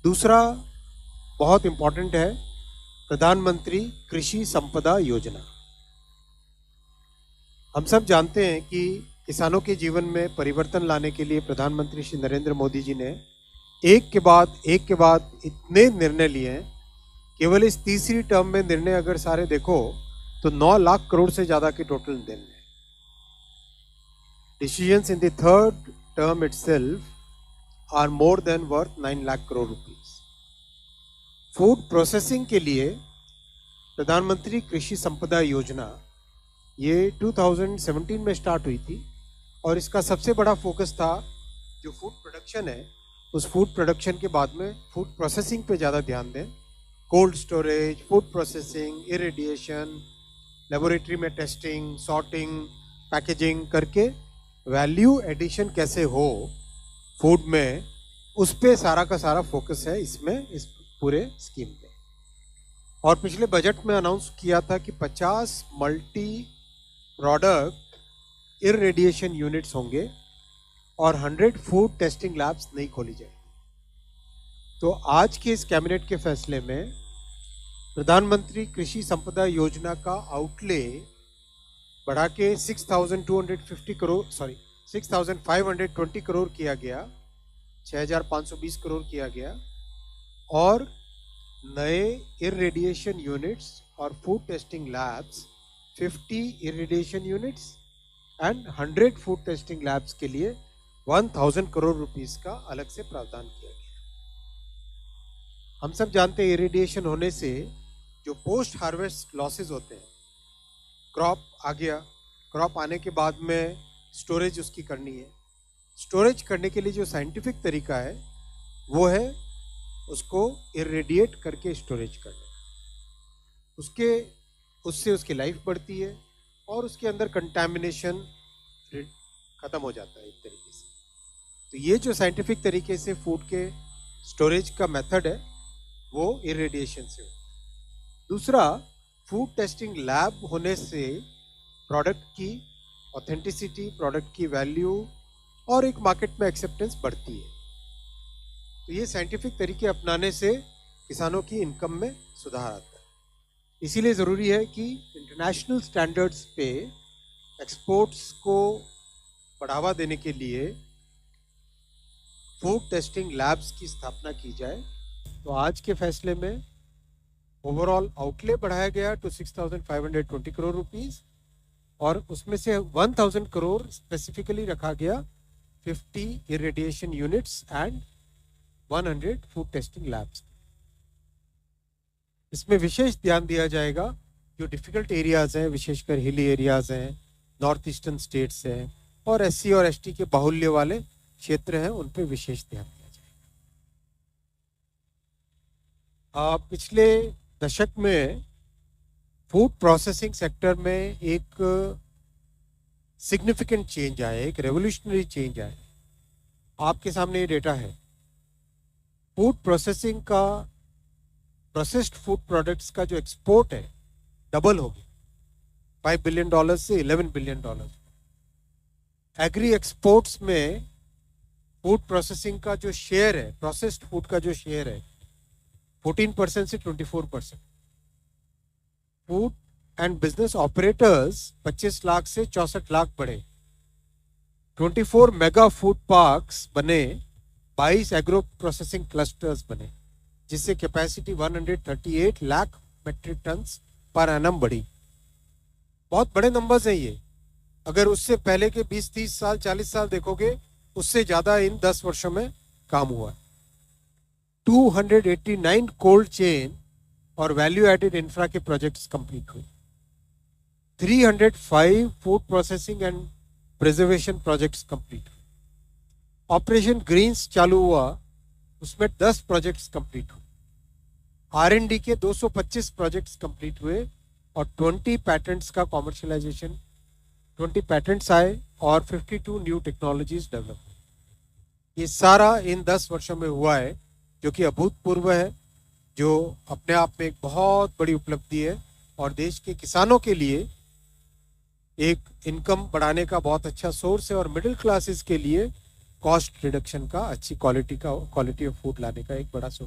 दूसरा बहुत इंपॉर्टेंट है प्रधानमंत्री कृषि संपदा योजना। हम सब जानते हैं कि किसानों के जीवन में परिवर्तन लाने के लिए प्रधानमंत्री श्री नरेंद्र मोदी जी ने एक के बाद इतने निर्णय लिए हैं। केवल इस तीसरी टर्म में निर्णय अगर सारे देखो तो 9 लाख करोड़ से ज्यादा के टोटल निर्णय। Decisions in the third term itself are more than worth 9 lakh crore rupees. Food processing के लिए प्रधानमंत्री कृषि संपदा योजना ये 2017 में स्टार्ट हुई थी और इसका सबसे बड़ा फोकस था जो फूड प्रोडक्शन है उस फूड प्रोडक्शन के बाद में फूड प्रोसेसिंग पे ज़्यादा ध्यान दें। Cold storage, food processing, irradiation, laboratory में टेस्टिंग, सॉर्टिंग, पैकेजिंग करके वैल्यू एडिशन कैसे हो फूड में, उस पे सारा का सारा फोकस है इसमें, इस पूरे स्कीम में। और पिछले बजट में अनाउंस किया था कि 50 मल्टी प्रोडक्ट इरेडिएशन यूनिट्स होंगे और 100 फूड टेस्टिंग लैब्स नहीं खोली जाएगी। तो आज के इस कैबिनेट के फैसले में प्रधानमंत्री कृषि संपदा योजना का आउटले बढ़ा के 6,520 करोड़ किया गया, 6,520 करोड़ किया गया। और नए इरेडिएशन यूनिट्स और food testing labs 50 irradiation units and 100 food testing labs के लिए 1,000 करोड़ रुपीस का अलग से प्रावधान किया गया। हम सब जानते हैं इरेडिएशन होने से जो पोस्ट हार्वेस्ट लॉसेस होते हैं, क्रॉप आ गया, क्रॉप आने के बाद में स्टोरेज उसकी करनी है। स्टोरेज करने के लिए जो साइंटिफिक तरीका है वो है उसको इरेडिएट करके स्टोरेज करना। उससे उसकी लाइफ बढ़ती है और उसके अंदर कंटामिनेशन खत्म हो जाता है एक तरीके से। तो ये जो साइंटिफिक तरीके से फूड के स्टोरेज का मेथड है वो इरेडिएशन से होता है। दूसरा, फूड टेस्टिंग लैब होने से प्रोडक्ट की ऑथेंटिसिटी, प्रोडक्ट की वैल्यू और एक मार्केट में एक्सेप्टेंस बढ़ती है। तो ये साइंटिफिक तरीके अपनाने से किसानों की इनकम में सुधार आता है। इसीलिए ज़रूरी है कि इंटरनेशनल स्टैंडर्ड्स पे एक्सपोर्ट्स को बढ़ावा देने के लिए फूड टेस्टिंग लैब्स की स्थापना की जाए। तो आज के फैसले में ओवरऑल आउटले बढ़ाया गया टू 6,520 करोड़ रुपीस और उसमें से 1,000 करोड़ स्पेसिफिकली रखा गया 50 irradiation units and 100 food testing labs. इसमें विशेष ध्यान दिया जाएगा जो डिफिकल्ट एरियाज हैं, विशेषकर हिली एरियाज हैं, नॉर्थ ईस्टर्न स्टेट्स हैं और SC और ST के बाहुल्य वाले क्षेत्र हैं, उन पे विशेष ध्यान दिया जाएगा। पिछले दशक में फूड प्रोसेसिंग सेक्टर में एक सिग्निफिकेंट चेंज आया, एक रेवोल्यूशनरी चेंज आया। आपके सामने ये डेटा है। फूड प्रोसेसिंग का, प्रोसेस्ड फूड प्रोडक्ट्स का जो एक्सपोर्ट है डबल हो गया, $5 बिलियन से $11 बिलियन। एग्री एक्सपोर्ट्स में फूड प्रोसेसिंग का जो शेयर है, प्रोसेस्ड फूड का जो शेयर है 14% से 24%। Food and business operators 25 lakh से 64 लाख बढ़े, 24 मेगा फूड पार्क्स बने, 22 एग्रो प्रोसेसिंग क्लस्टर्स बने, जिससे capacity 138 lakh metric ton per annum बढ़ी। बहुत बड़े नंबर्स हैं ये। अगर उससे पहले के 20-30 साल, 40 साल देखोगे, उससे ज्यादा इन 10 वर्षों में काम हुआ है। 289 कोल्ड चेन और वैल्यू एडेड इंफ्रा के प्रोजेक्ट्स कंप्लीट हुए। 305 food processing and preservation projects complete हुए। ऑपरेशन ग्रीन्स चालू हुआ, उसमें 10 प्रोजेक्ट्स कंप्लीट हुए। R&D के 225 प्रोजेक्ट्स कंप्लीट हुए और 20 पैटेंट्स का कॉमर्शियलाइजेशन, 20 पैटेंट्स आए और 52 न्यू टेक्नोलॉजीज डेवलप। ये सारा इन 10 वर्षों में हुआ है, जो कि अभूतपूर्व है, जो अपने आप में एक बहुत बड़ी उपलब्धि है और देश के किसानों के लिए एक इनकम बढ़ाने का बहुत अच्छा सोर्स है और मिडिल क्लासेस के लिए कॉस्ट रिडक्शन का, अच्छी क्वालिटी ऑफ फूड लाने का एक बड़ा सोर्स।